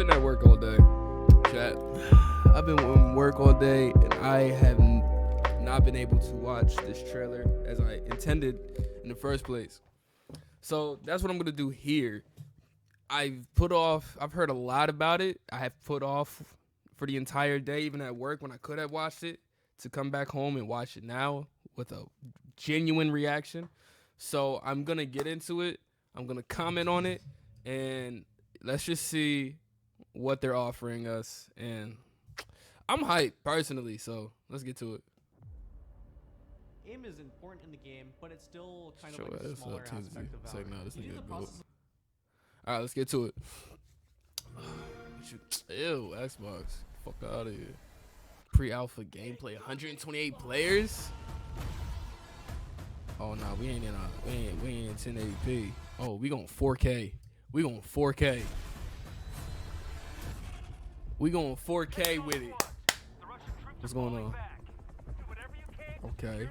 been at work all day, chat. I've been at work all day, and I have not been able to watch this trailer as I intended in the first place. So that's what I'm gonna do here. I've heard a lot about it. I have put off for the entire day, even at work when I could have watched it, to come back home and watch it now with a genuine reaction. So I'm gonna get into it. I'm gonna comment on it, and let's just see what they're offering us. And I'm hyped personally, so let's get to it. Aim is important in the game, but it's still kind Show of like a us smaller TMZ. aspect of It's like, Valorant. nah, this Due to nigga the is process All right, let's get to it. Ew, Xbox. Fuck out of here. Pre-alpha gameplay. 128 players. Oh nah, we ain't in 1080p. Oh, we going 4K. We going 4K. We going 4K with it. What's going on? Okay.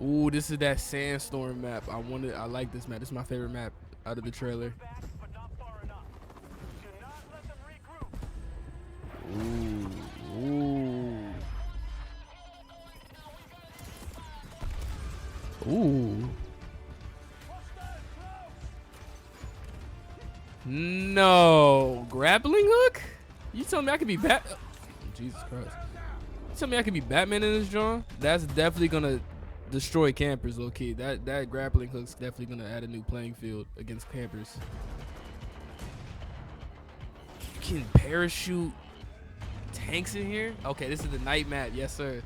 Ooh, this is that Sandstorm map. I like this map. This is my favorite map out of the trailer. Ooh. Ooh. Ooh. No. Grappling hook? You tell me I could be Jesus Christ. You tell me I could be Batman in this genre? That's definitely gonna destroy campers, low key. That grappling hook's definitely gonna add a new playing field against campers. You can parachute tanks in here? Okay, this is the night map. Yes, sir.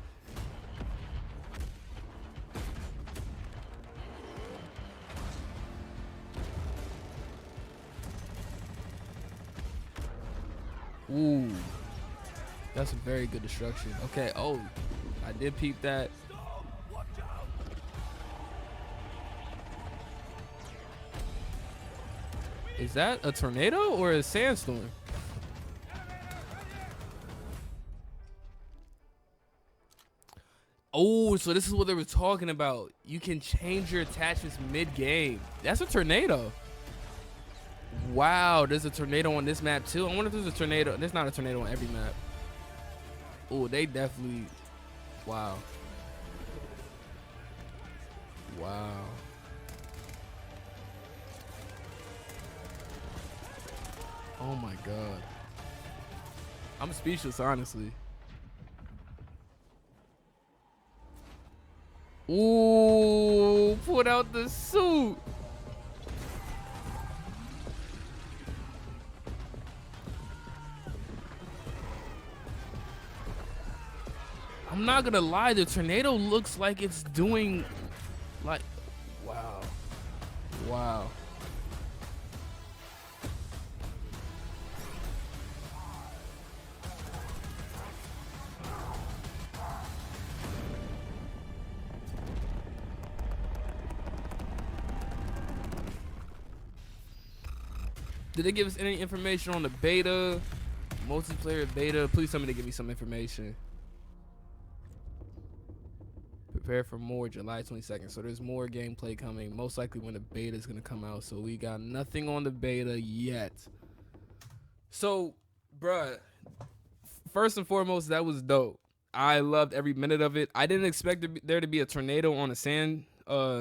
Ooh. That's a very good destruction. Okay, oh, I did peep that. Is that a tornado or a sandstorm? Oh, so this is what they were talking about. You can change your attachments mid-game. That's a tornado. Wow, there's a tornado on this map too. I wonder if there's a tornado. There's not a tornado on every map. Oh, they definitely. Wow. Wow. Oh my God. I'm speechless, honestly. Ooh, put out the suit. I'm not gonna lie, the tornado looks like it's doing like, wow. Wow. Did they give us any information on the beta? Multiplayer beta? Please tell me they give me some information. Prepare for more July 22nd. So there's more gameplay coming. Most likely when the beta is going to come out. So we got nothing on the beta yet. So, bruh, first and foremost, that was dope. I loved every minute of it. I didn't expect there to be a tornado on a sand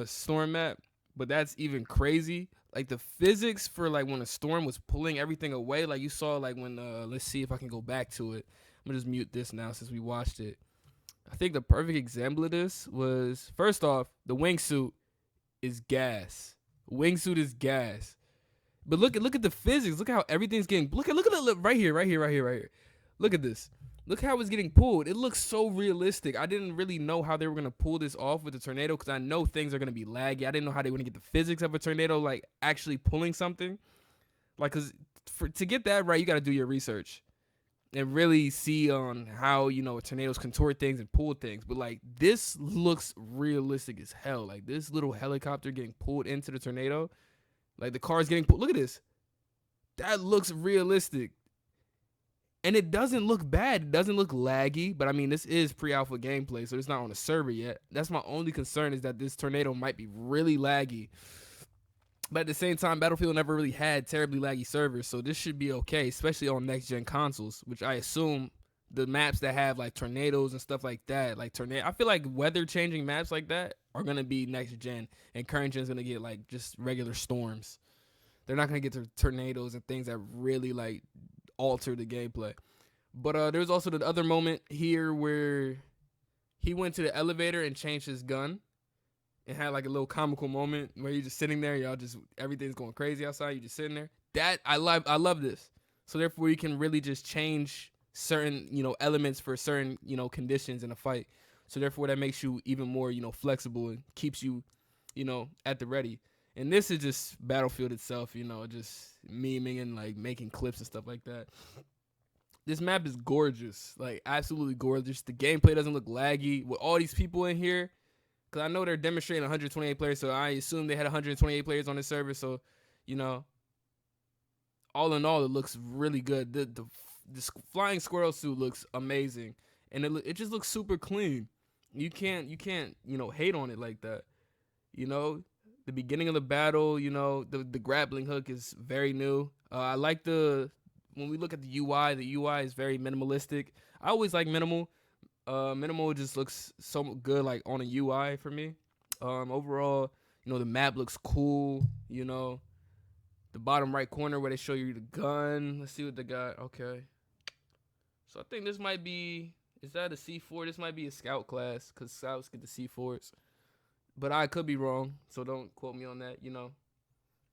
storm map, but that's even crazy. Like the physics for like when a storm was pulling everything away, like you saw like when let's see if I can go back to it. I'm gonna just mute this now since we watched it. I think the perfect example of this was, first off, the wingsuit is gas. Wingsuit is gas. But look at the physics. Look at how everything's getting. Look at it right here. Look at this. Look how it's getting pulled. It looks so realistic. I didn't really know how they were gonna pull this off with the tornado because I know things are gonna be laggy. I didn't know how they were gonna get the physics of a tornado like actually pulling something. Like, cause to get that right, you gotta do your research and really see on how tornadoes contort things and pull things. But like this looks realistic as hell. Like this little helicopter getting pulled into the tornado, like the car's getting pulled. Look at this. That looks realistic. And it doesn't look bad. It doesn't look laggy. But I mean, this is pre-alpha gameplay, so it's not on a server yet. That's my only concern, is that this tornado might be really laggy. But at the same time, Battlefield never really had terribly laggy servers, so this should be okay, especially on next gen consoles, which I assume the maps that have like tornadoes and stuff like that, like tornado. I feel like weather changing maps like that are gonna be next gen, and current gen's gonna get like just regular storms. They're not gonna get to tornadoes and things that really like alter the gameplay. But there's also the other moment here where he went to the elevator and changed his gun. It had like a little comical moment where you're just sitting there, y'all just everything's going crazy outside. You just sitting there. That I love this. So therefore, you can really just change certain elements for certain conditions in a fight. So therefore, that makes you even more flexible and keeps you at the ready. And this is just Battlefield itself, just memeing and like making clips and stuff like that. This map is gorgeous, like absolutely gorgeous. The gameplay doesn't look laggy with all these people in here. Because I know they're demonstrating 128 players, so I assume they had 128 players on the server. So, all in all, it looks really good. The flying squirrel suit looks amazing, and it just looks super clean. You can't hate on it like that. The beginning of the battle, the grappling hook is very new. I like when we look at the UI is very minimalistic. I always like minimal. Minimal just looks so good like on a UI for me. Overall, the map looks cool. The bottom right corner where they show you the gun. Let's see what they got. Okay. So I think this might be, is that a C4? This might be a scout class because scouts get the C4s. But I could be wrong, so don't quote me on that.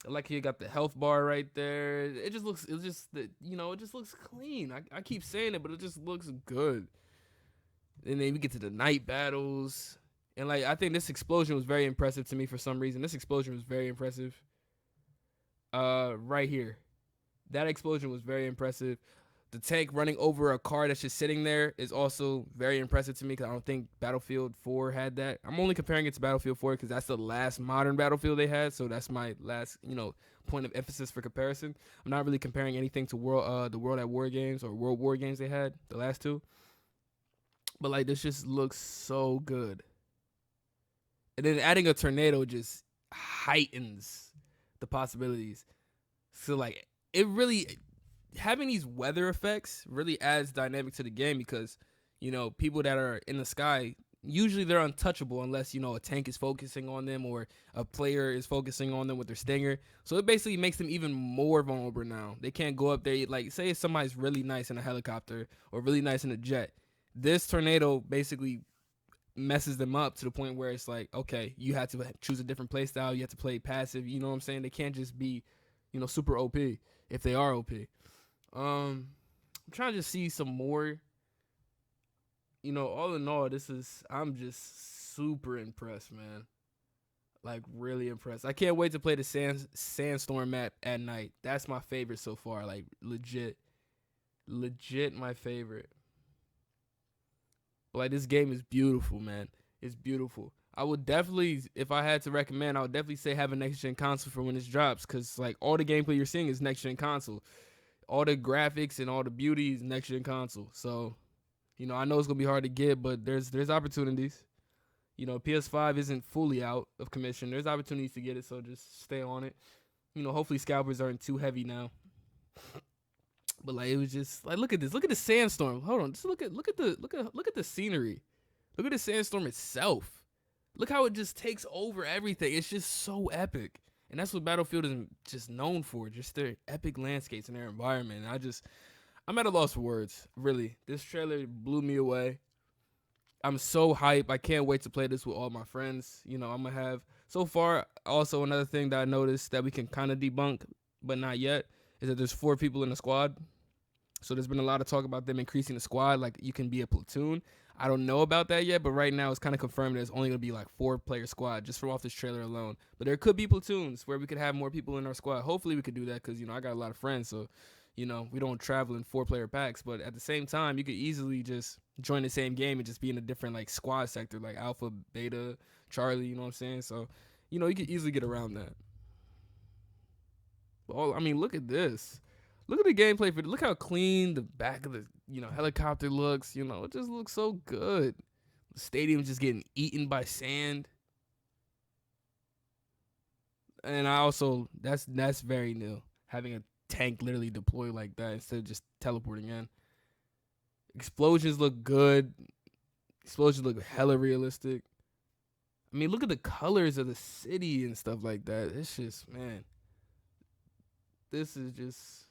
I like you got the health bar right there. It just looks clean. I keep saying it, but it just looks good. And then we get to the night battles. And like I think this explosion was very impressive to me for some reason. This explosion was very impressive. Right here. That explosion was very impressive. The tank running over a car that's just sitting there is also very impressive to me because I don't think Battlefield 4 had that. I'm only comparing it to Battlefield 4 because that's the last modern Battlefield they had. So that's my last, point of emphasis for comparison. I'm not really comparing anything to the World at War games or World War games they had, the last two. But like this just looks so good. And then adding a tornado just heightens the possibilities. So like it really having these weather effects really adds dynamic to the game because people that are in the sky usually they're untouchable unless a tank is focusing on them or a player is focusing on them with their stinger. So it basically makes them even more vulnerable now. They can't go up there like say if somebody's really nice in a helicopter or really nice in a jet. This tornado basically messes them up to the point where it's like, okay, you have to choose a different play style. You have to play passive. You know what I'm saying? They can't just be, super OP if they are OP. I'm trying to just see some more. All in all, I'm just super impressed, man. Like, really impressed. I can't wait to play the Sandstorm map at night. That's my favorite so far. Like, legit my favorite. Like this game is beautiful, man. It's beautiful. I would definitely, if I had to recommend, I would definitely say have a next gen console for when this drops, because like all the gameplay you're seeing is next gen console, all the graphics and all the beauty is next gen console. So, I know it's gonna be hard to get, but there's opportunities. PS5 isn't fully out of commission. There's opportunities to get it, so just stay on it. Hopefully scalpers aren't too heavy now. But like it was just like look at this. Look at the sandstorm. Hold on. Just look at the scenery. Look at the sandstorm itself. Look how it just takes over everything. It's just so epic. And that's what Battlefield is just known for. Just their epic landscapes and their environment. And I'm at a loss for words. Really. This trailer blew me away. I'm so hyped. I can't wait to play this with all my friends. I'm gonna have so far also another thing that I noticed that we can kind of debunk, but not yet, is that there's 4 people in the squad. So there's been a lot of talk about them increasing the squad. Like you can be a platoon. I don't know about that yet, but right now it's kind of confirmed that it's only going to be like 4-player squad just from off this trailer alone. But there could be platoons where we could have more people in our squad. Hopefully we could do that because, I got a lot of friends. So, we don't travel in 4-player packs. But at the same time, you could easily just join the same game and just be in a different like squad sector, like Alpha, Beta, Charlie, you know what I'm saying? So, you could easily get around that. But look at this. Look at the gameplay for it. Look how clean the back of the helicopter looks. It just looks so good. The stadium just getting eaten by sand. And I also that's very new. Having a tank literally deploy like that instead of just teleporting in. Explosions look good. Explosions look hella realistic. I mean, look at the colors of the city and stuff like that. It's just, man, this is just,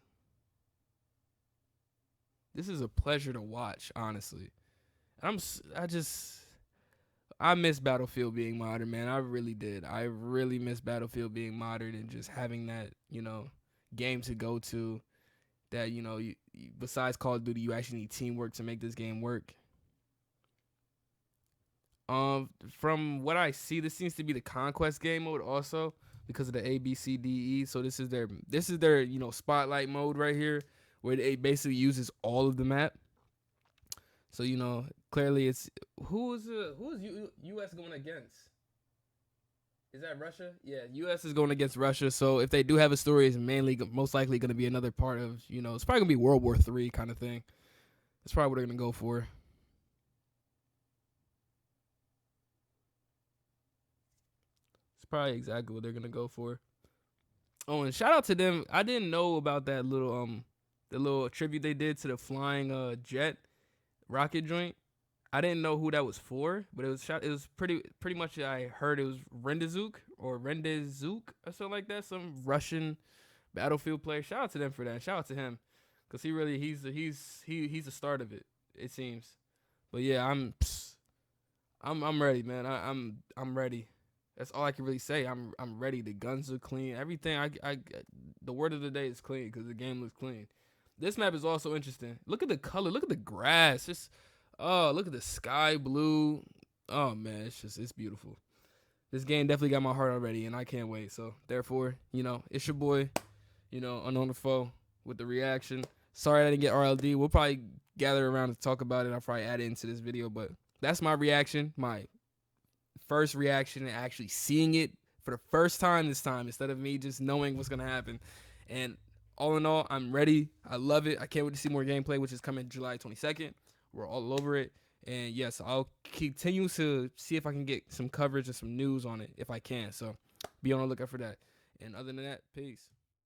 this is a pleasure to watch, honestly. I miss Battlefield being modern, man. I really did. I really miss Battlefield being modern and just having that, game to go to. That besides Call of Duty, you actually need teamwork to make this game work. From what I see, this seems to be the conquest game mode also because of the ABCDE. So this is their spotlight mode right here, where it basically uses all of the map. So clearly it's who is U.S. going against? Is that Russia? Yeah, U.S. is going against Russia. So if they do have a story, it's most likely going to be another part of it's probably gonna be World War III kind of thing. That's probably what they're gonna go for. Probably exactly what they're gonna go for. Oh, and shout out to them. I didn't know about that little the little tribute they did to the flying jet rocket joint. I didn't know who that was for, but it was pretty much. I heard it was Rendezvous or something like that. Some Russian Battlefield player. Shout out to them for that. Shout out to him, cause he's the start of it. It seems. But yeah, I'm ready, man. I'm ready. That's all I can really say. I'm ready. The guns are clean. Everything. The word of the day is clean because the game looks clean. This map is also interesting. Look at the color. Look at the grass. Look at the sky blue. Oh man, it's beautiful. This game definitely got my heart already, and I can't wait. So therefore, it's your boy, Unknown the Foe with the reaction. Sorry I didn't get RLD. We'll probably gather around to talk about it. I'll probably add it into this video, but that's my reaction. My first reaction and actually seeing it for the first time this time instead of me just knowing what's gonna happen. And all in all, I'm ready. I love it. I can't wait to see more gameplay, which is coming July 22nd. We're all over it. And yes, I'll continue to see if I can get some coverage and some news on it if I can. So be on the lookout for that. And other than that, peace.